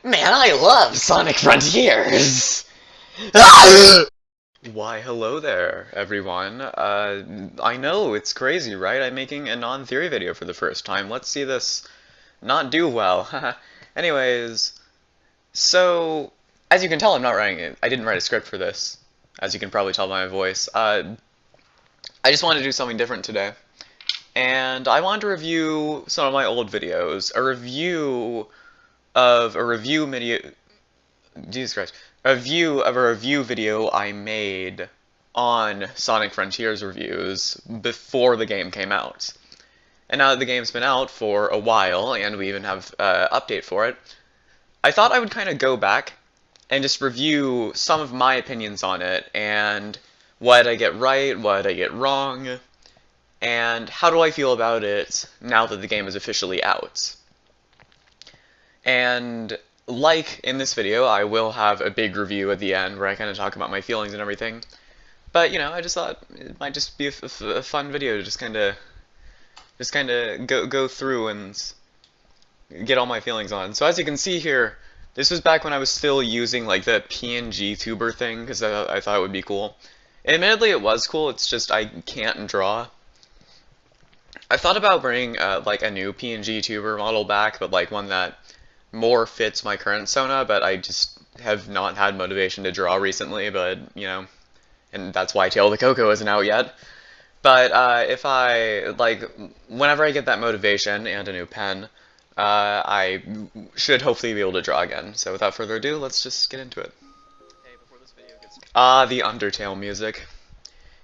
Man, I love Sonic Frontiers! Why, hello there, everyone. I know, it's crazy, right? I'm making a non-theory video for the first time. Let's see this not do well. Anyways, so, as you can tell, I'm not writing it. I didn't write a script for this, as you can probably tell by my voice. I just wanted to do something different today. And I wanted to review some of my old videos. A review video. Jesus Christ. A review of a review video I made on Sonic Frontiers reviews before the game came out. And now that the game's been out for a while, and we even have an update for it, I thought I would kind of go back and just review some of my opinions on it, and what I get right, what I get wrong, and how do I feel about it now that the game is officially out. And like in this video, I will have a big review at the end where I kind of talk about my feelings and everything. But you know, I just thought it might just be a fun video to just kind of go through and get all my feelings on. So as you can see here, this was back when I was still using like the PNG tuber thing because I thought it would be cool. Admittedly, it was cool. It's just I can't draw. I thought about bringing like a new PNG tuber model back, but like one that more fits my current Sona, but I just have not had motivation to draw recently, but, you know, and that's why Tail of the Coco isn't out yet. But if I, like, whenever I get that motivation and a new pen, I should hopefully be able to draw again. So without further ado, let's just get into it. The Undertale music.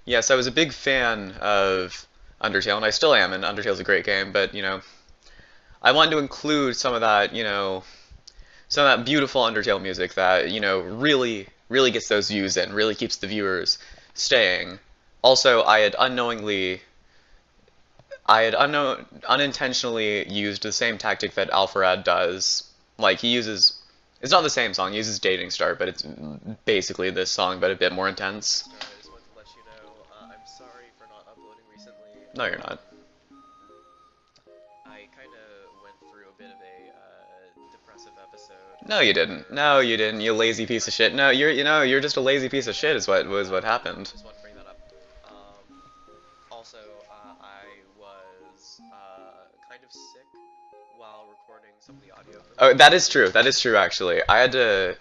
Yes, I was a big fan of Undertale, and I still am, and Undertale's a great game, but, you know, I wanted to include some of that, you know, some of that beautiful Undertale music that, you know, really gets those views in, really keeps the viewers staying. Also, unintentionally used the same tactic that Alpharad does. Like, he uses, it's not the same song, he uses Dating Start, but it's basically this song, but a bit more intense. I just wanted to let you know, I'm sorry for not uploading recently. No, you're not. I kind of went through a bit of a depressive episode. No, you didn't. No, you didn't. You lazy piece of shit. No, you're just a lazy piece of shit. Is what happened. Just wanted to bring that up. Also, I was kind of sick while recording some of the audio. Oh, that is true. That is true. Actually, I had to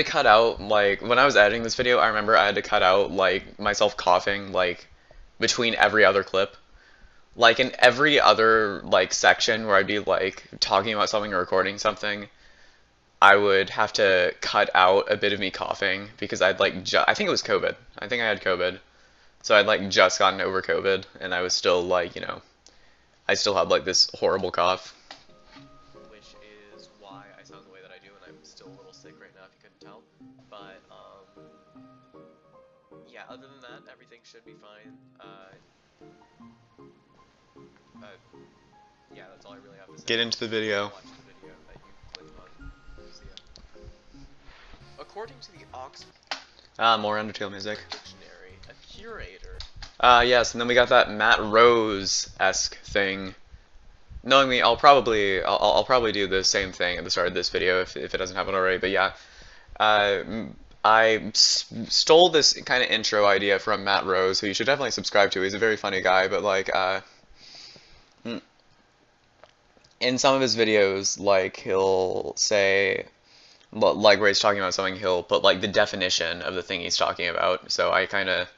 cut out like when I was editing this video. I remember I had to cut out like myself coughing like between every other clip. Like in every other like section where I'd be like talking about something or recording something, I would have to cut out a bit of me coughing because I'd like I think it was COVID. I think I had COVID. So I'd like just gotten over COVID and I was still like, you know, I still had like this horrible cough. Which is why I sound the way that I do, and I'm still a little sick right now if you couldn't tell. But, yeah, other than that, everything should be fine. Yeah, that's all I really have to say. Get into the video. Watch the video that you clicked on. See ya. According to the Oxford More Undertale music. Dictionary, a curator. Yes, and then we got that Matt Rose-esque thing. Knowing me, I'll probably do the same thing at the start of this video if it doesn't happen already. But yeah, I stole this kind of intro idea from Matt Rose, who you should definitely subscribe to. He's a very funny guy, but like, in some of his videos, like he'll say, like where he's talking about something, he'll put like the definition of the thing he's talking about. So I kind of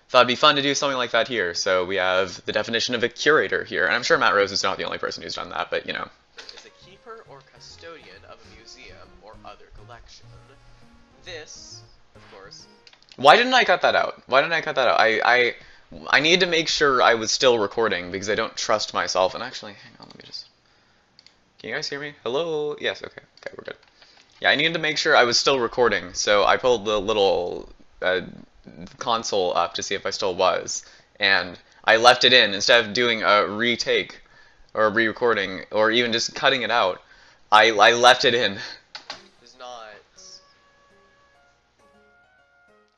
thought it'd be fun to do something like that here. So we have the definition of a curator here, and I'm sure Matt Rose is not the only person who's done that, but you know. Is a keeper or custodian of a museum or other collection. This, of course. Why didn't I cut that out? Why didn't I cut that out? I needed to make sure I was still recording because I don't trust myself. And actually, hang on, let me just. Can you guys hear me? Hello? Yes. Okay. Okay, we're good. Yeah, I needed to make sure I was still recording, so I pulled the little console up to see if I still was, and I left it in instead of doing a retake or a re-recording or even just cutting it out. I left it in. Does not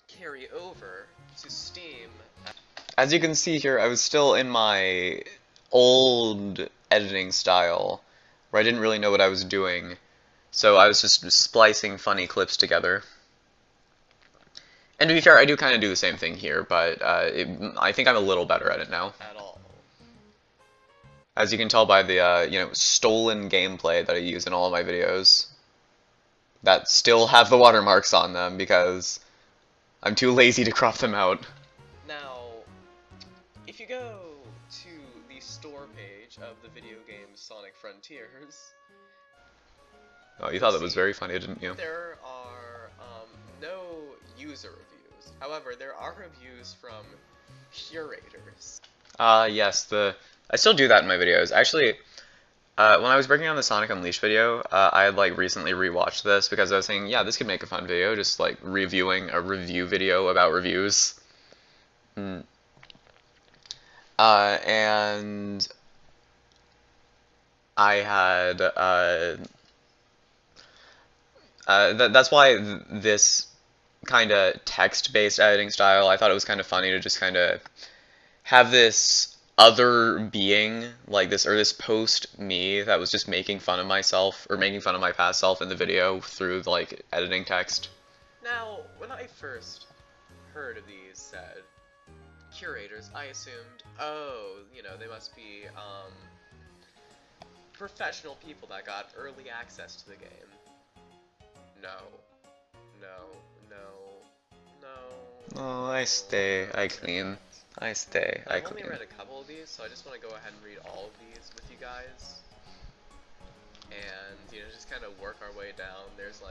carry over to Steam. As you can see here, I was still in my old editing style. where I didn't really know what I was doing, so I was just splicing funny clips together. And to be fair, I do kind of do the same thing here, but I think I'm a little better at it now. At all. As you can tell by the, stolen gameplay that I use in all of my videos. That still have the watermarks on them because I'm too lazy to crop them out. Now, if you go to the store page of the video game Sonic Frontiers... Oh, you thought that was very funny, didn't you? There are no user reviews. However, there are reviews from curators. Yes, I still do that in my videos. Actually, when I was working on the Sonic Unleashed video, I had, recently rewatched this because I was thinking, yeah, this could make a fun video, just, reviewing a review video about reviews. And I had, that's why this kind of text-based editing style, I thought it was kind of funny to just kind of have this other being like this, or this post me that was just making fun of myself or making fun of my past self in the video through editing text. Now, when I first heard of these said curators, I assumed, oh, they must be professional people that got early access to the game. No. Oh, I stay, I clean. I stay, I I've only clean. read a couple of these, so I just want to go ahead and read all of these with you guys. And, just kind of work our way down. There's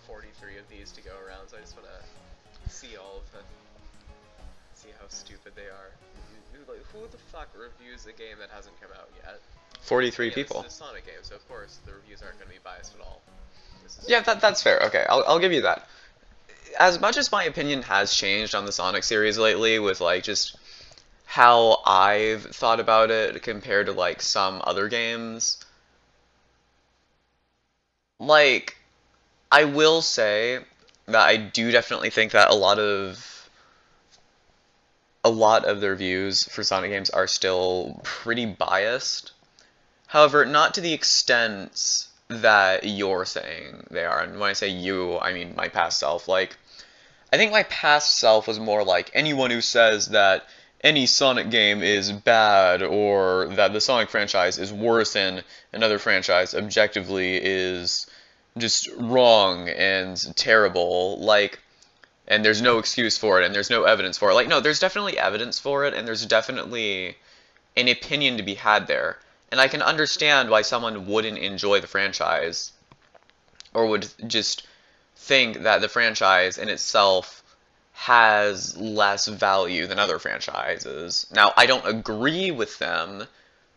43 of these to go around, so I just want to see all of them. See how stupid they are. Who the fuck reviews a game that hasn't come out yet? 43 people. This is a Sonic game, so of course the reviews aren't going to be biased at all. Yeah, that's fair. Okay, I'll give you that. As much as my opinion has changed on the Sonic series lately with just how I've thought about it compared to some other games, I will say that I do definitely think that a lot of the reviews for Sonic games are still pretty biased. However, not to the extent that you're saying they are. And when I say you, I mean my past self. I think my past self was more like anyone who says that any Sonic game is bad or that the Sonic franchise is worse than another franchise objectively is just wrong and terrible. And there's no excuse for it and there's no evidence for it. No, there's definitely evidence for it and there's definitely an opinion to be had there. And I can understand why someone wouldn't enjoy the franchise or would just think that the franchise in itself has less value than other franchises. Now, I don't agree with them,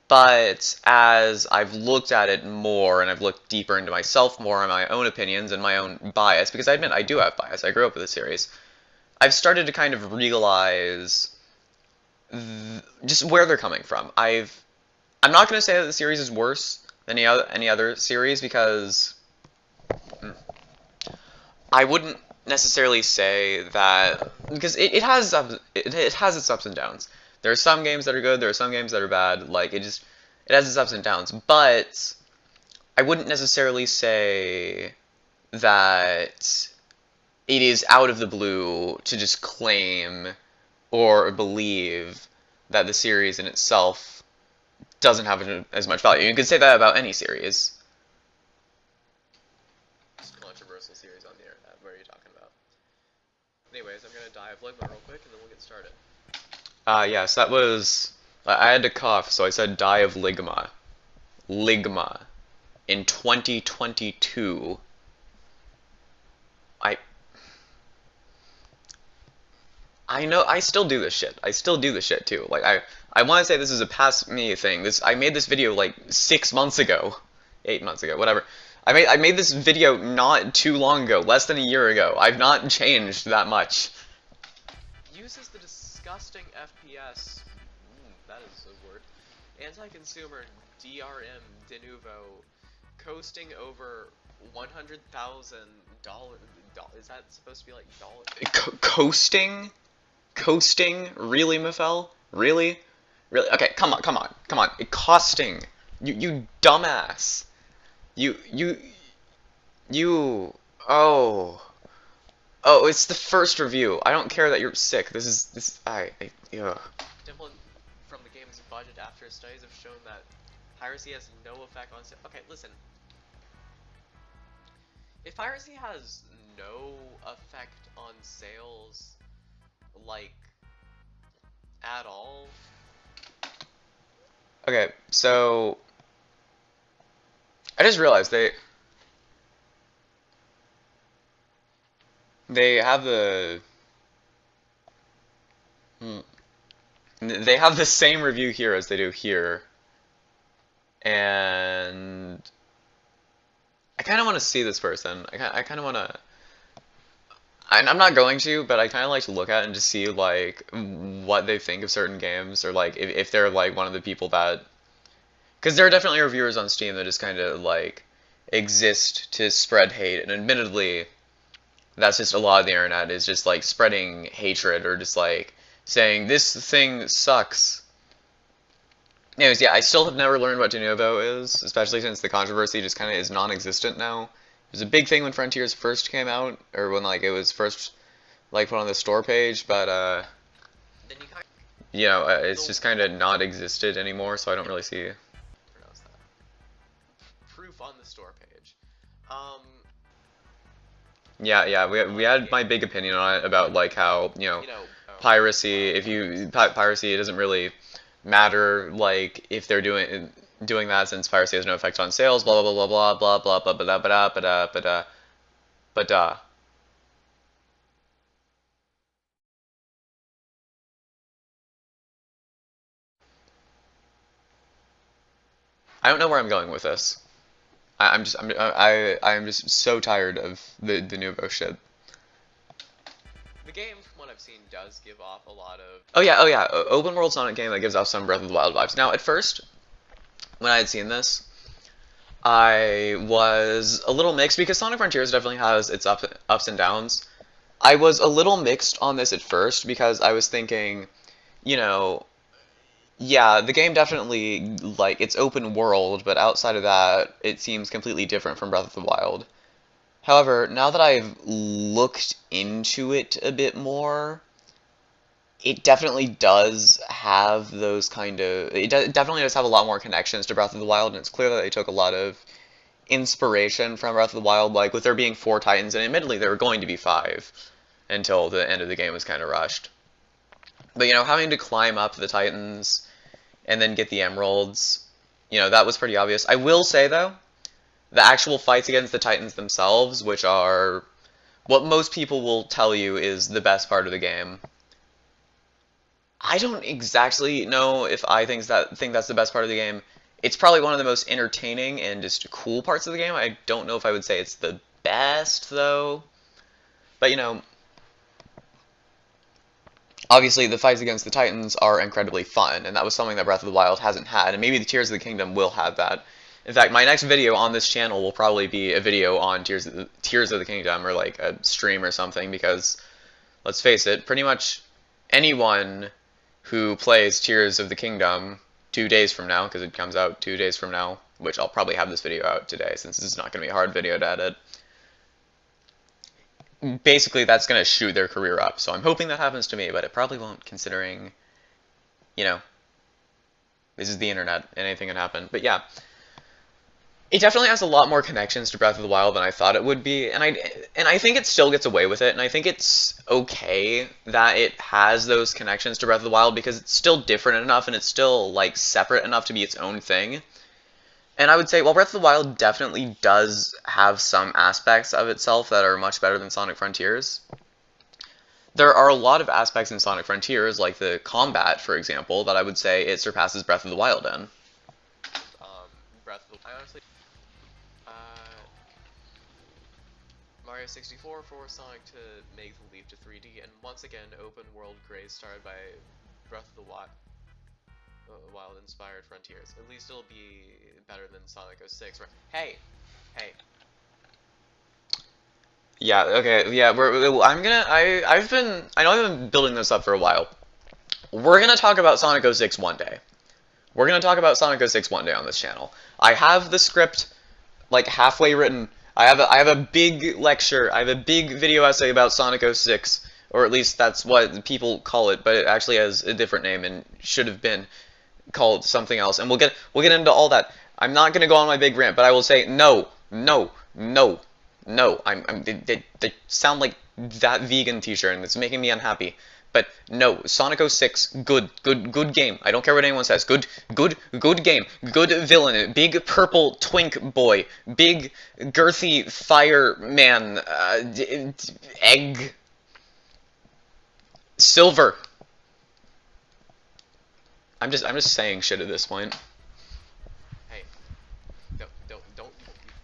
but as I've looked at it more and I've looked deeper into myself more and my own opinions and my own bias, because I admit I do have bias, I grew up with the series, I've started to kind of realize just where they're coming from. I'm not going to say that the series is worse than any other series because I wouldn't necessarily say that, because it has its ups and downs. There are some games that are good, there are some games that are bad. It has its ups and downs, but I wouldn't necessarily say that it is out of the blue to just claim or believe that the series in itself doesn't have as much value. You could say that about any series. Controversial series on the internet. What are you talking about? Anyways, I'm gonna die of Ligma real quick, and then we'll get started. Yes, that was... I had to cough, so I said die of Ligma. Ligma. In 2022. I know, I still do this shit. I still do this shit, too. I want to say this is a past me thing. I made this video, 6 months ago. 8 months ago, whatever. I made this video not too long ago, less than a year ago. I've not changed that much. Uses the disgusting FPS, that is a word, anti-consumer DRM de novo, coasting over $100,000. Is that supposed to be dollars? Coasting? Coasting? Really, Mafel? Really? Really? Okay, come on. Costing You dumbass. You, you, oh. Oh, it's the first review. I don't care that you're sick. Ugh. Dimple from the game's budget after studies have shown that piracy has no effect on okay, listen. If piracy has no effect on sales, like, at all. Okay, so I just realized they have they have the same review here as they do here, and I kind of want to see this person. I kind of want to. I'm not going to, but I kind of like to look at and just see like what they think of certain games, or like if they're like one of the people that, because there are definitely reviewers on Steam that just kind of like exist to spread hate, and admittedly, that's just a lot of the internet is just like spreading hatred or just like saying this thing sucks. Anyways, yeah, I still have never learned what de novo is, especially since the controversy just kind of is non-existent now. It was a big thing when Frontiers first came out, or when like it was first like put on the store page, but Then you kind you know, it's just kind of not existed anymore, so I don't really see. pronounce that. Proof on the store page. Yeah, we had my big opinion on it about like how, you know, piracy, if you piracy, it doesn't really matter like if they're doing that, since piracy has no effect on sales, blah blah blah blah blah blah blah blah blah blah blah blah blah blah. I don't know where I'm going with this. I'm just so tired of the Nuvo shit. The game, from what I've seen, does give off a lot of. Oh yeah, open world Sonic game that gives off some Breath of the Wild vibes. Now, at first, when I had seen this, I was a little mixed because Sonic Frontiers definitely has its ups and downs. I was a little mixed on this at first because I was thinking, you know, yeah, the game definitely, like, it's open world, but outside of that, it seems completely different from Breath of the Wild. However, now that I've looked into it a bit more, it definitely does have those kind of, it definitely does have a lot more connections to Breath of the Wild, and it's clear that they took a lot of inspiration from Breath of the Wild, like with there being 4 Titans, and admittedly there were going to be 5 until the end of the game was kind of rushed. But, you know, having to climb up the Titans and then get the Emeralds, you know, that was pretty obvious. I will say, though, the actual fights against the Titans themselves, which are what most people will tell you is the best part of the game, I don't exactly know if I think that's the best part of the game. It's probably one of the most entertaining and just cool parts of the game. I don't know if I would say it's the best, though. But, you know, obviously the fights against the Titans are incredibly fun, and that was something that Breath of the Wild hasn't had, and maybe the Tears of the Kingdom will have that. In fact, my next video on this channel will probably be a video on Tears of the Kingdom, or like a stream or something, because, let's face it, pretty much anyone who plays Tears of the Kingdom 2 days from now, because it comes out 2 days from now, which I'll probably have this video out today, since this is not going to be a hard video to edit, basically that's going to shoot their career up. So I'm hoping that happens to me, but it probably won't, considering, you know, this is the internet and anything can happen. But yeah, it definitely has a lot more connections to Breath of the Wild than I thought it would be, and I think it still gets away with it, and I think it's okay that it has those connections to Breath of the Wild because it's still different enough and it's still like separate enough to be its own thing. And I would say, while Breath of the Wild definitely does have some aspects of itself that are much better than Sonic Frontiers, there are a lot of aspects in Sonic Frontiers, like the combat, for example, that I would say it surpasses Breath of the Wild in. Breath of the I honestly. Mario 64 forced Sonic to make the leap to 3D, and once again, open world craze started by Breath of the Wild inspired Frontiers. At least it'll be better than Sonic 06. Right? Hey! Yeah, okay, yeah, I know I've been building this up for a while. We're gonna talk about Sonic 06 one day. We're gonna talk about Sonic 06 one day on this channel. I have the script like halfway written. I have a big lecture. I have a big video essay about Sonic 06, or at least that's what people call it, but it actually has a different name and should have been called something else. And we'll get into all that. I'm not gonna go on my big rant, but I will say no, no, no, no. They sound like that vegan t-shirt, and it's making me unhappy. But no, Sonic 06, good game. I don't care what anyone says. Good game. Good villain. Big purple twink boy. Big girthy fireman. Egg. Silver. I'm just saying shit at this point. Hey, don't.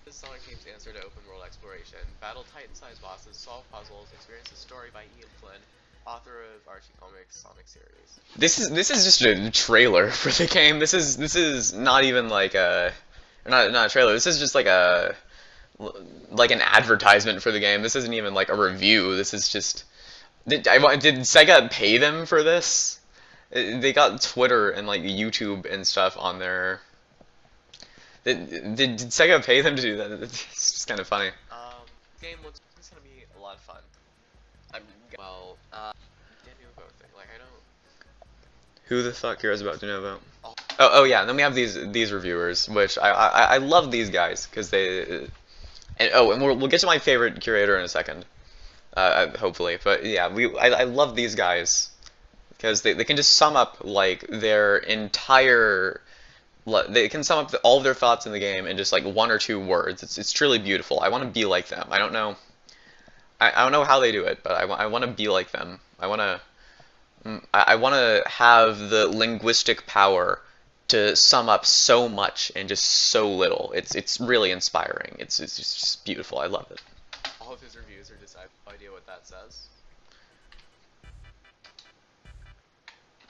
This is Sonic Team's answer to open world exploration. Battle Titan-sized bosses, solve puzzles, experience the story by Ian Flynn, author of Archie Comics Sonic series. This is just a trailer for the game. This is not even like a not a trailer. This is just like an advertisement for the game. This isn't even like a review. This is just did Sega pay them for this? They got Twitter and like YouTube and stuff on their. Did Sega pay them to do that? It's just kind of funny. Game looks it's gonna be a lot of fun. Denuvo thing. Like I don't. Who the fuck cares about Denuvo? Oh yeah, and then we have these reviewers, which I love these guys because they. And we'll get to my favorite curator in a second, hopefully. But yeah, I love these guys because they can just sum up like their entire. They can sum up all of their thoughts in the game in just like 1 or 2 words. It's truly beautiful. I want to be like them. I don't know. I don't know how they do it, but I want to be like them. I want to have the linguistic power to sum up so much in just so little. It's really inspiring. It's just beautiful. I love it. All of his reviews are just I have no idea what that says.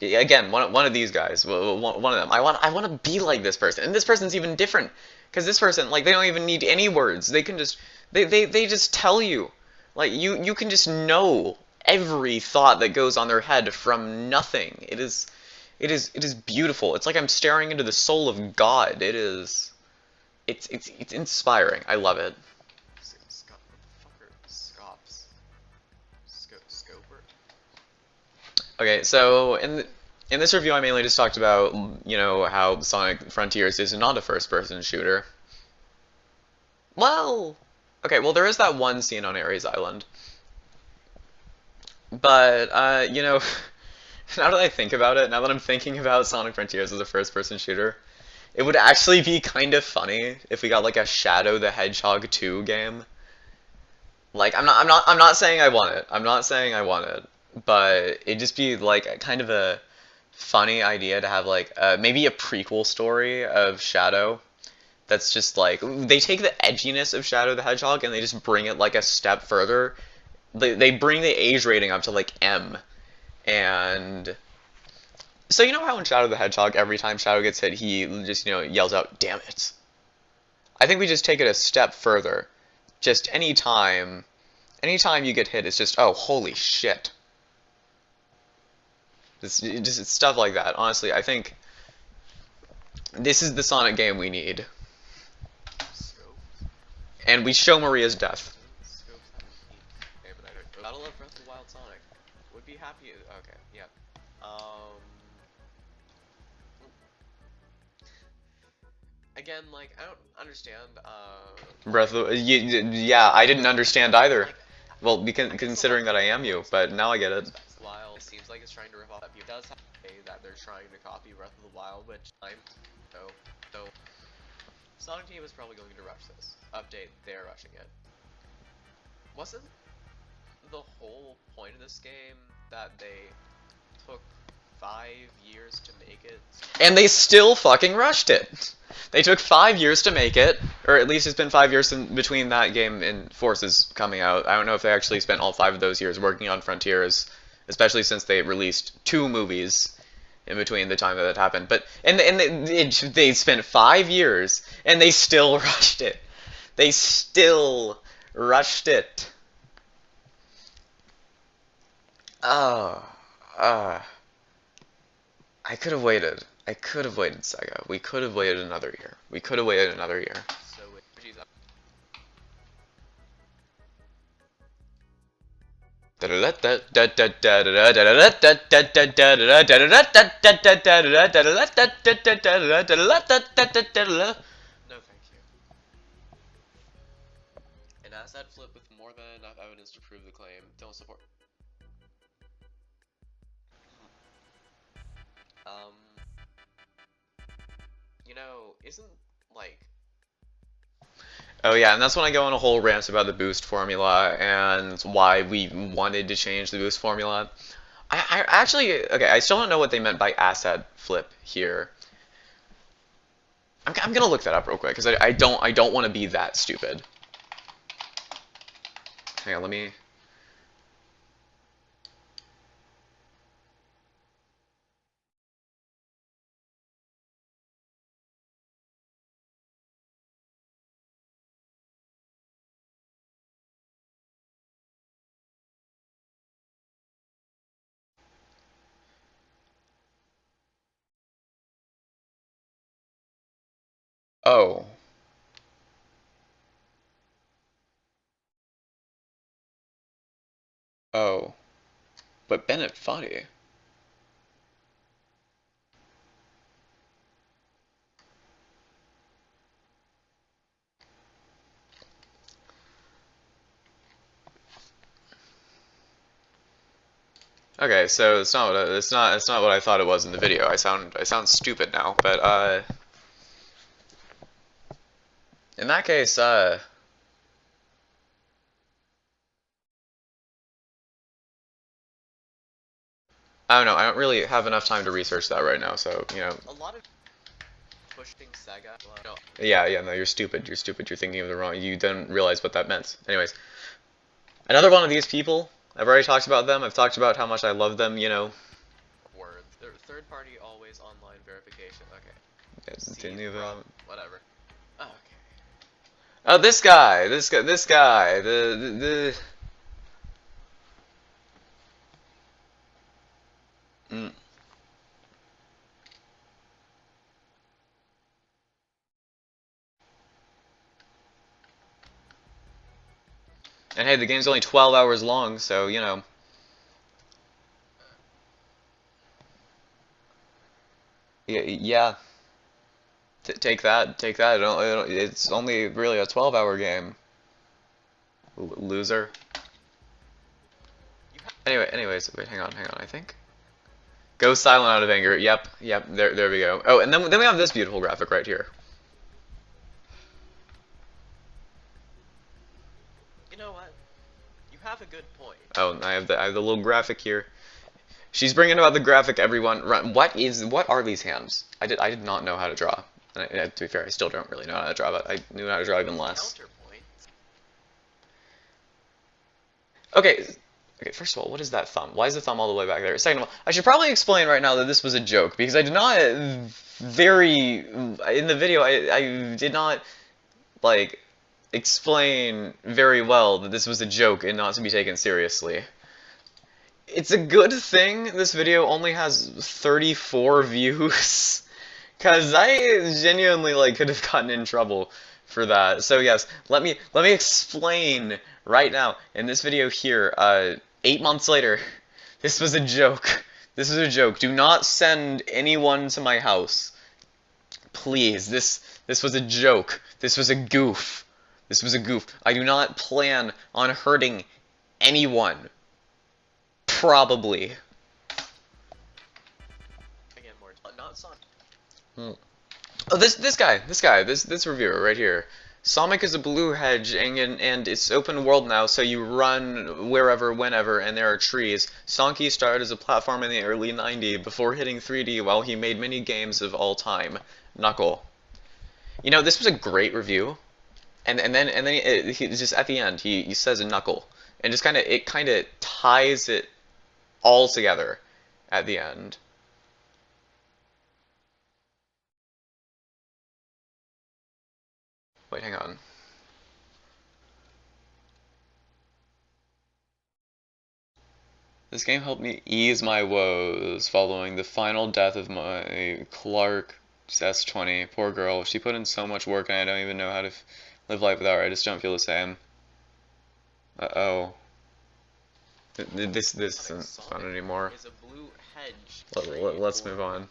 Again, one of these guys, one of them. I want to be like this person, and this person's even different because this person, like, they don't even need any words. They can just they just tell you, like, you can just know every thought that goes on their head from nothing. It is beautiful. It's like I'm staring into the soul of God. It's inspiring. I love it. Scoper? Okay, so in this review, I mainly just talked about, you know, how Sonic Frontiers is not a first-person shooter. Well, okay, well, there is that one scene on Ares Island. But, you know, now that I think about it, now that I'm thinking about Sonic Frontiers as a first-person shooter, it would actually be kind of funny if we got, like, a Shadow the Hedgehog 2 game. Like, I'm not saying I want it. I'm not saying I want it. But it'd just be, like, kind of a funny idea to have, like, maybe a prequel story of Shadow that's just, like, they take the edginess of Shadow the Hedgehog and they just bring it, like, a step further. They bring the age rating up to, like, M. And so you know how in Shadow the Hedgehog, every time Shadow gets hit, he just, you know, yells out, "Damn it." I think we just take it a step further. Just anytime you get hit, it's just, oh, holy shit. Just stuff like that. Honestly, I think this is the Sonic game we need. And we show Maria's death. Battle of Breath of the Wild Sonic. Would be happy. Okay, yeah. Again, like, I don't understand, Breath of yeah, I didn't understand either. Well, because considering that I am you, but now I get it. While it seems like it's trying to rip off that view, it does have to say that they're trying to copy Breath of the Wild, which so Sonic Team is probably going to rush this update. They're rushing it. Wasn't the whole point of this game that they took 5 years to make it? And they still fucking rushed it. They took 5 years to make it, or at least it's been 5 years in between that game and Forces coming out. I don't know if they actually spent all 5 of those years working on Frontiers, especially since they released 2 movies in between the time that happened. But they spent 5 years and they still rushed it. They still rushed it. I could have waited. I could have waited, Sega. We could have waited another year. We could have waited another year. So, geez, no, thank you. An asset flip with more than enough evidence to prove the claim. Don't support. Um, you know, isn't like Oh yeah, and that's when I go on a whole rant about the boost formula and why we wanted to change the boost formula. I actually, okay, I still don't know what they meant by asset flip here. I'm gonna look that up real quick because I don't want to be that stupid. Hang on, let me. Oh. Oh. But Bennett Foddy. Okay, so it's not what I thought it was in the video. I sound stupid now, but in that case, I don't know. I don't really have enough time to research that right now, so, you know. a lot of pushing Sega. No, Yeah, yeah, no, you're stupid. You're stupid. You're thinking of the wrong. You didn't realize what that meant. Anyways, another one of these people. I've already talked about them. I've talked about how much I love them, you know. words. Third party always online verification. Okay. Continue the. Whatever. Okay. Oh, this guy. This guy. Mm. And hey, the game's only 12 hours long, so, you know. Yeah. Take that. Take that. It's only really a 12-hour game. Loser. Anyways, wait, hang on, I think. Go silent out of anger. Yep, there we go. Oh, and then we have this beautiful graphic right here. You know what? You have a good point. Oh, and I have the little graphic here. She's bringing about the graphic, everyone. What are these hands? I did not know how to draw. And to be fair, I still don't really know how to draw, but I knew how to draw even less. Counterpoint. Okay, first of all, what is that thumb? Why is the thumb all the way back there? Second of all, I should probably explain right now that this was a joke, because I did not in the video, I did not, like, explain very well that this was a joke and not to be taken seriously. It's a good thing this video only has 34 views, because I genuinely, like, could have gotten in trouble for that. So yes, let me explain right now in this video here. 8 months later, this was a joke. This was a joke. Do not send anyone to my house, please. This was a joke. This was a goof. This was a goof. I do not plan on hurting anyone. Probably. Again, more. Not Sonic. Oh, this reviewer right here. Sonic is a blue hedge, and it's open world now, so you run wherever, whenever, and there are trees. Sonky started as a platform in the early '90s before hitting 3D while he made many games of all time. Knuckle. You know, this was a great review, and then he just at the end he says a Knuckle, and just kind of ties it all together at the end. Wait, hang on. This game helped me ease my woes following the final death of my Clark S20. Poor girl. She put in so much work and I don't even know how to live life without her. I just don't feel the same. Uh-oh. This isn't fun anymore. Is a blue hedge. Let's move on.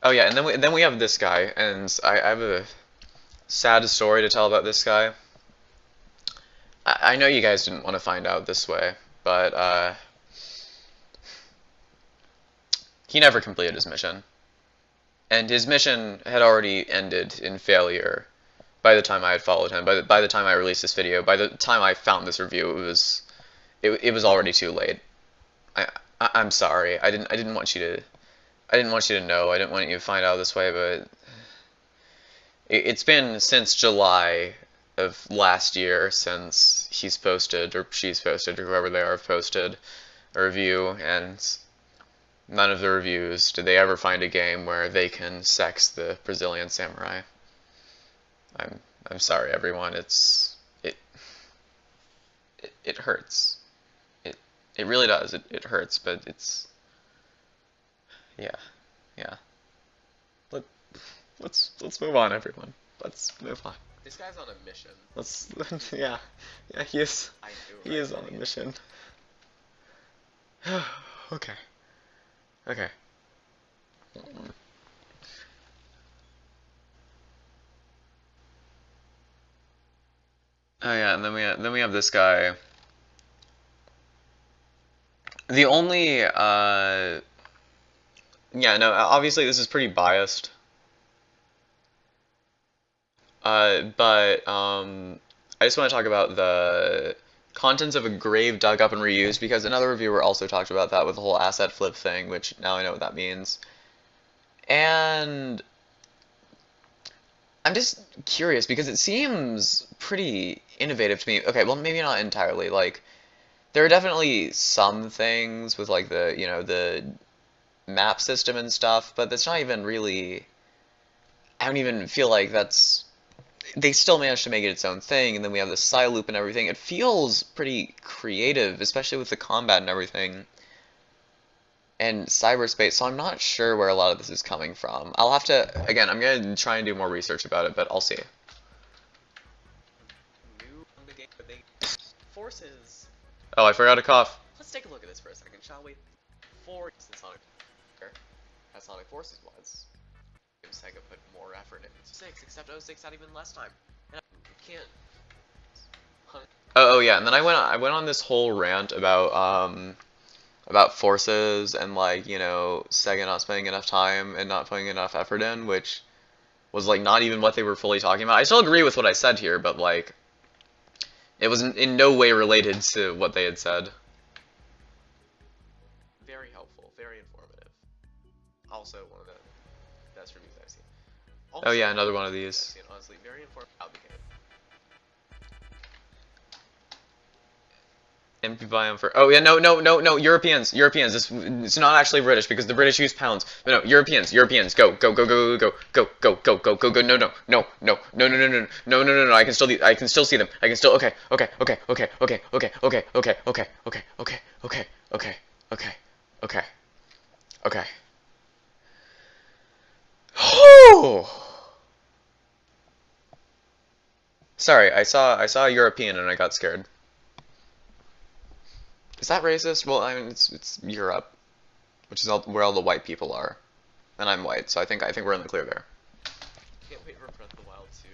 Oh yeah, and then we have this guy, and I have a sad story to tell about this guy. I know you guys didn't want to find out this way, but he never completed his mission. And his mission had already ended in failure by the time I had followed him. By the time I released this video, by the time I found this review, it was already too late. I'm sorry. I didn't want you to know. I didn't want you to find out this way, but it's been since July of last year since he's posted, or she's posted, or whoever they are have posted a review, and none of the reviews did they ever find a game where they can sex the Brazilian samurai. I'm sorry, everyone. It hurts. It really does. It hurts, but it's yeah. Let's move on, everyone. Let's move on. This guy's on a mission. Let's yeah he is. I do. He is on a mission. Okay. Okay. Oh yeah, and then we have this guy. The only yeah, no, obviously this is pretty biased. But I just want to talk about the contents of a grave dug up and reused because another reviewer also talked about that with the whole asset flip thing, which now I know what that means. And I'm just curious because it seems pretty innovative to me. Okay, well maybe not entirely. Like there are definitely some things with like the, you know, the map system and stuff, but that's not even really, I don't even feel like that's, they still managed to make it its own thing, and then we have the side loop and everything. It feels pretty creative, especially with the combat and everything, and cyberspace, so I'm not sure where a lot of this is coming from. I'll have to, again, I'm going to try and do more research about it, but I'll see. New on the game, but they forces. Oh, I forgot to cough. Let's take a look at this for a second, shall we? Since Sonic, as Sonic Forces was, Sega put more effort into 6, except 06 had even less time. And I can't. Oh yeah, and then I went on this whole rant about forces and like, you know, Sega not spending enough time and not putting enough effort in, which was like not even what they were fully talking about. I still agree with what I said here, but like it was in no way related to what they had said. Very helpful, very informative. Also one of the best reviews I've seen. Also, Oh yeah, another one of these. Honestly, very informative about the game. MP biome for. Oh yeah, no, Europeans. It's not actually British because the British use pounds. But no, Europeans. Go. No. I can still see them. I can still. Okay. Sorry, I saw a European and I got scared. Is that racist? Well, I mean, it's Europe, which is where all the white people are, and I'm white, so I think we're in the clear there. Can't wait for Breath of the Wild 2.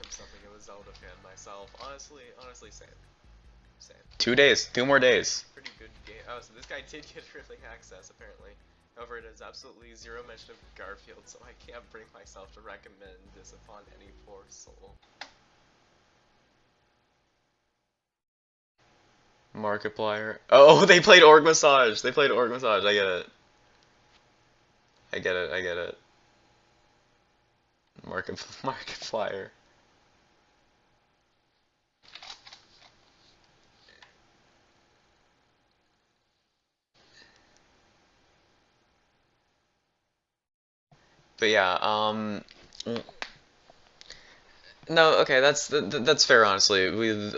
I'm something of a Zelda fan myself. Honestly, same. 2 days, 2 more days. Pretty good game. Oh, so this guy did get early access apparently. However, it has absolutely zero mention of Garfield, so I can't bring myself to recommend this upon any poor soul. Markiplier. Oh, they played Org Massage. I get it. Markiplier. But yeah, No, okay, that's fair. Honestly,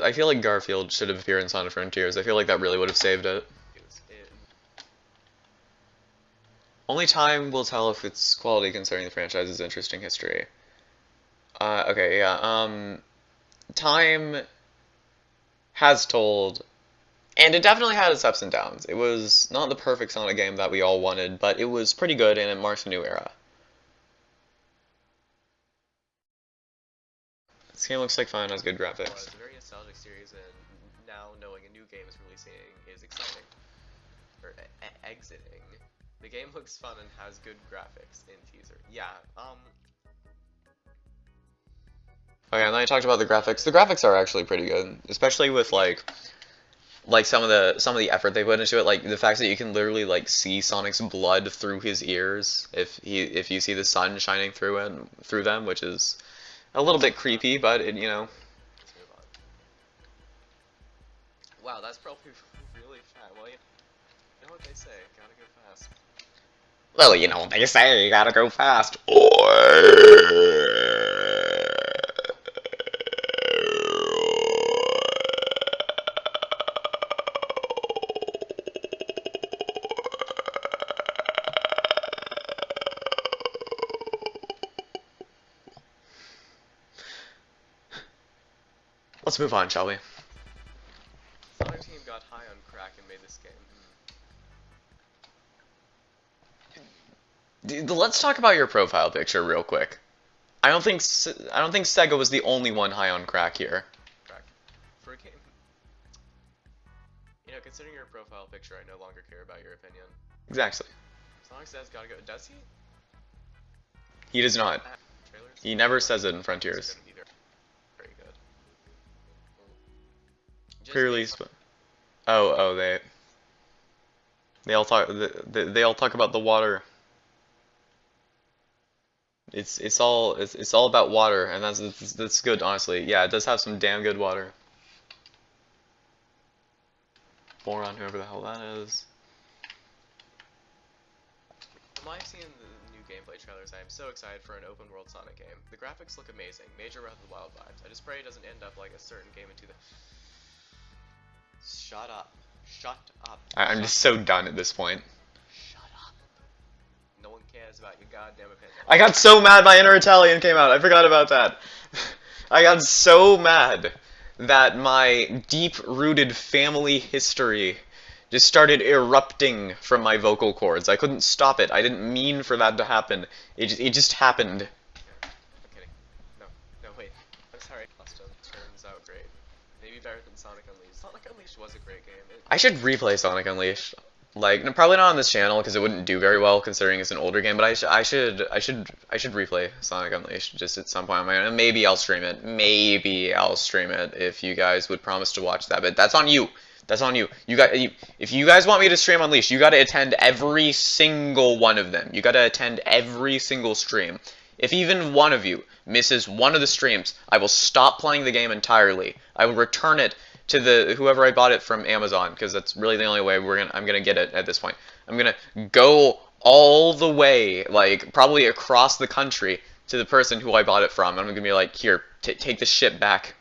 I feel like Garfield should have appeared in Sonic Frontiers. I feel like that really would have saved it. It, Only time will tell if its quality concerning the franchise's interesting history. Okay, yeah. Time has told, and it definitely had its ups and downs. It was not the perfect Sonic game that we all wanted, but it was pretty good, and it marks a new era. This game looks like fun, has good well, graphics. it's a very nostalgic series, and now knowing a new game is releasing is exciting. Or exiting. The game looks fun and has good graphics in teaser. Yeah, Okay, and then I talked about the graphics. The graphics are actually pretty good, especially with like some of the effort they put into it. Like the fact that you can literally like see Sonic's blood through his ears if you see the sun shining through them, which is a little bit creepy, but it, you know. let's move on. Wow, that's probably really fast. Well, you know what they say, gotta go fast. Well, you know what they say, you gotta go fast. Let's move on, shall we? Sonic Team got high on crack and made this game. Let's talk about your profile picture real quick. I don't think Sega was the only one high on crack here. Crack. For a game. You know, considering your profile picture, I no longer care about your opinion. Exactly. Sonic says gotta go. Does he? He does not. Trailers? He never says it in It's Frontiers. gonna be very, very good. Just Pre-release. Oh, they all talk. They all talk about the water. It's all about water, and that's good, honestly. Yeah, it does have some damn good water. Moron, whoever the hell that is. From what I've seen the new gameplay trailers, I am so excited for an open world Sonic game. The graphics look amazing, major Breath of the Wild vibes. I just pray it doesn't end up like a certain game into the. Shut up. Shut up. I'm just so done at this point. Shut up. No one cares about your goddamn opinion. I got so mad my inner Italian came out. I forgot about that. I got so mad that my deep-rooted family history just started erupting from my vocal cords. I couldn't stop it. I didn't mean for that to happen. It just happened. I'm kidding. No, wait. I'm sorry. Custom turns out great. Maybe better than Sonic Unleashed. Sonic Unleashed was a great game. I should replay Sonic Unleashed. Like, no, probably not on this channel because it wouldn't do very well considering it's an older game. But I should replay Sonic Unleashed just at some point on my own. And maybe I'll stream it. Maybe I'll stream it if you guys would promise to watch that. But that's on you. That's on you. If you guys want me to stream Unleashed, you got to attend every single one of them. You got to attend every single stream. If even one of you misses one of the streams, I will stop playing the game entirely. I will return it to the whoever I bought it from Amazon because that's really the only way I'm gonna get it at this point. I'm gonna go all the way, like probably across the country, to the person who I bought it from. And I'm gonna be like, here, take this shit back.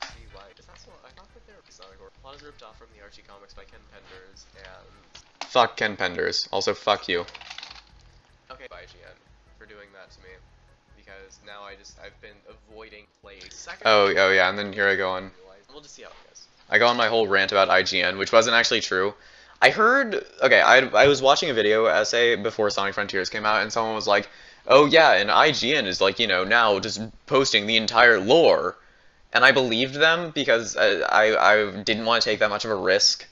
See why? Is that so? I thought that they were Sonic or a lot is ripped off from the Archie comics by Ken Penders and. Fuck Ken Penders. Also, fuck you. Okay, by IGN for doing that to me because now I've been avoiding plays. Second. Oh yeah, and then here I go on. We'll just see how it goes. I go on my whole rant about IGN, which wasn't actually true. I heard, okay, I was watching a video essay before Sonic Frontiers came out, and someone was like, oh yeah, and IGN is like, you know, now just posting the entire lore. And I believed them because I didn't want to take that much of a risk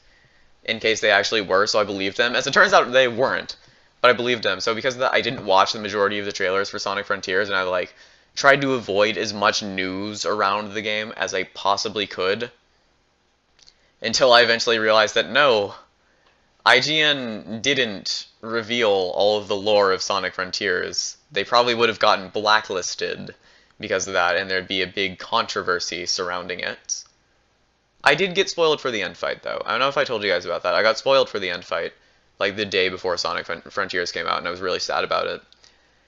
in case they actually were, so I believed them. As it turns out, they weren't, but I believed them. So because of that, I didn't watch the majority of the trailers for Sonic Frontiers, and I, like, tried to avoid as much news around the game as I possibly could. Until I eventually realized that no, IGN didn't reveal all of the lore of Sonic Frontiers. They probably would have gotten blacklisted because of that, and there'd be a big controversy surrounding it. I did get spoiled for the end fight, though. I don't know if I told you guys about that. I got spoiled for the end fight, like, the day before Sonic Frontiers came out, and I was really sad about it.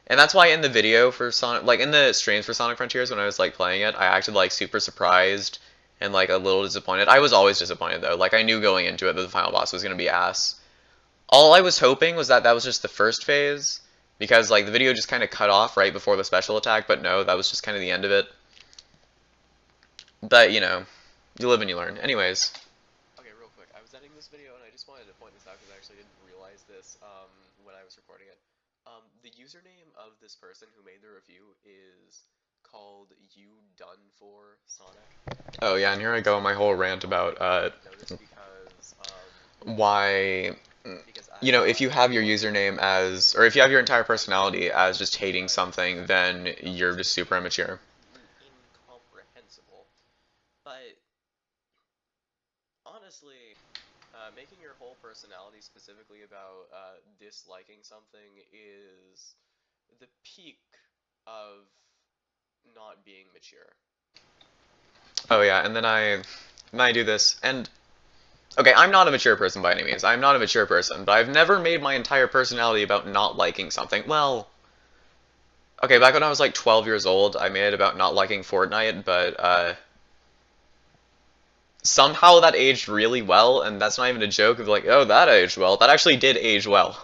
And that's why in the video for Sonic, like in the streams for Sonic Frontiers when I was like playing it, I acted like super surprised and like a little disappointed. I was always disappointed though. Like I knew going into it that the final boss was gonna be ass. All I was hoping was that that was just the first phase, because like the video just kind of cut off right before the special attack, but no, that was just kind of the end of it. But you know, you live and you learn. Anyways. Okay, real quick, I was editing this video and I just wanted to point this out because I actually didn't realize this when I was recording it. The username of this person who made the review is called You Done For Sonic. Oh yeah, and here I go on my whole rant about Notice why, because you know, if you have your username as, or if you have your entire personality as just hating something, then you're just super immature. incomprehensible. But honestly, making your whole personality specifically about disliking something is the peak of not being mature. Oh yeah, and then I do this, and okay, I'm not a mature person by any means. I'm not a mature person, but I've never made my entire personality about not liking something. Well, okay, back when I was like 12 years old, I made it about not liking Fortnite, but somehow that aged really well, and that's not even a joke of like, oh, that aged well. That actually did age well.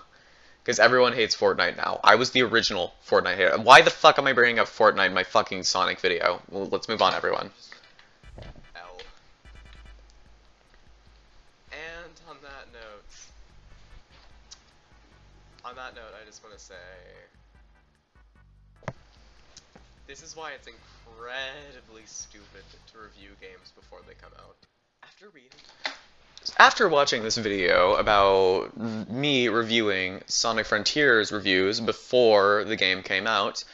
Because everyone hates Fortnite now. I was the original Fortnite hater. Why the fuck am I bringing up Fortnite in my fucking Sonic video? Well, let's move on, everyone. L. And on that note, I just want to say, this is why it's incredibly stupid to review games before they come out. After watching this video about me reviewing Sonic Frontiers reviews before the game came out,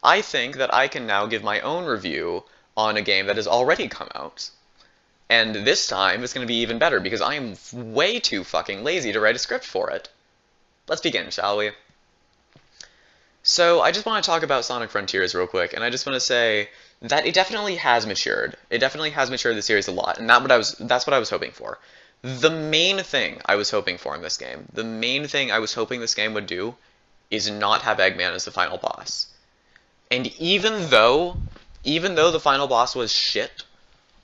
I think that I can now give my own review on a game that has already come out. And this time it's going to be even better because I am way too fucking lazy to write a script for it. Let's begin, shall we? So I just want to talk about Sonic Frontiers real quick, and I just want to say that it definitely has matured. It definitely has matured the series a lot, and that's what I was hoping for. The main thing I was hoping for in this game, the main thing I was hoping this game would do, is not have Eggman as the final boss. And even though the final boss was shit,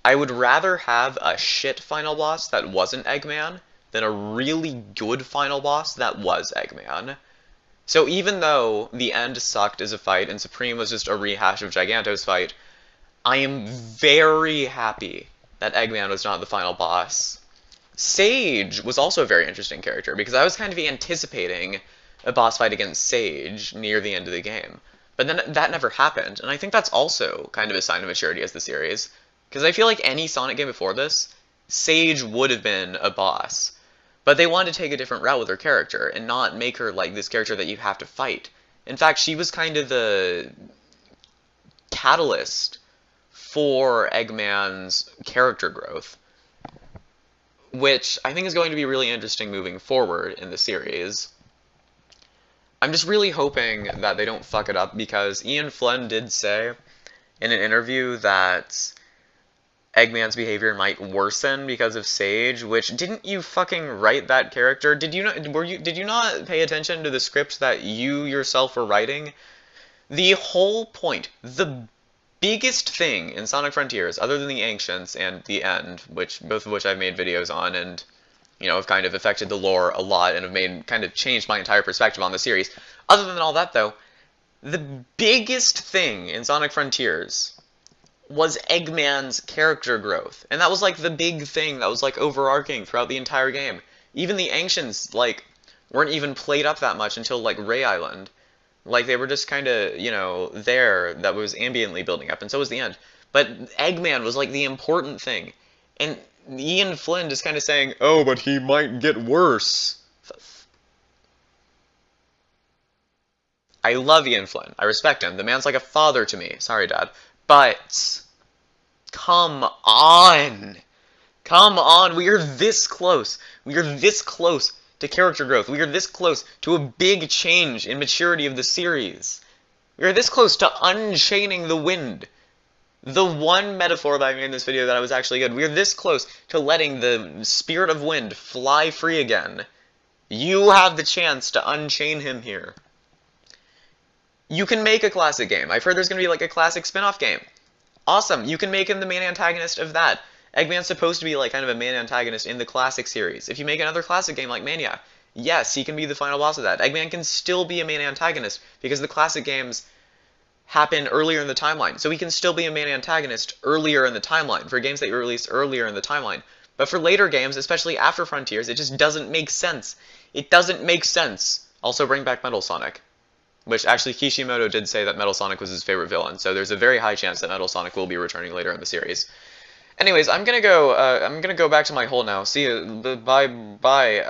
I would rather have a shit final boss that wasn't Eggman than a really good final boss that was Eggman. So even though the end sucked as a fight and Supreme was just a rehash of Giganto's fight, I am very happy that Eggman was not the final boss. Sage was also a very interesting character because I was kind of anticipating a boss fight against Sage near the end of the game. But then that never happened, and I think that's also kind of a sign of maturity as the series. Because I feel like any Sonic game before this, Sage would have been a boss. But they wanted to take a different route with her character and not make her like this character that you have to fight. In fact, she was kind of the catalyst for Eggman's character growth, which I think is going to be really interesting moving forward in the series. I'm just really hoping that they don't fuck it up because Ian Flynn did say in an interview that Eggman's behavior might worsen because of Sage, which didn't you fucking write that character? Did you not pay attention to the script that you yourself were writing? The whole point, the biggest thing in Sonic Frontiers, other than the Ancients and the End, both of which I've made videos on and, you know, have kind of affected the lore a lot and have kind of changed my entire perspective on the series. Other than all that, though, the biggest thing in Sonic Frontiers was Eggman's character growth. And that was, like, the big thing that was, like, overarching throughout the entire game. Even the Ancients, like, weren't even played up that much until, like, Ray Island. Like, they were just kind of, you know, there, that was ambiently building up, and so was the End. But Eggman was, like, the important thing. And Ian Flynn just kind of saying, oh, but he might get worse. I love Ian Flynn. I respect him. The man's like a father to me. Sorry, Dad. But come on. Come on. We are this close. We are this close to character growth. We are this close to a big change in maturity of the series. We are this close to unchaining the wind. The one metaphor that I made in this video that was actually good. We are this close to letting the spirit of wind fly free again. You have the chance to unchain him here. You can make a classic game. I've heard there's going to be like a classic spin-off game. Awesome. You can make him the main antagonist of that. Eggman's supposed to be like kind of a main antagonist in the classic series. If you make another classic game like Mania, yes, he can be the final boss of that. Eggman can still be a main antagonist because the classic games happen earlier in the timeline. So he can still be a main antagonist earlier in the timeline for games that you released earlier in the timeline. But for later games, especially after Frontiers, it just doesn't make sense. It doesn't make sense. Also bring back Metal Sonic. Which actually Kishimoto did say that Metal Sonic was his favorite villain, so there's a very high chance that Metal Sonic will be returning later in the series. Anyways, I'm gonna go back to my hole now. See you. Bye.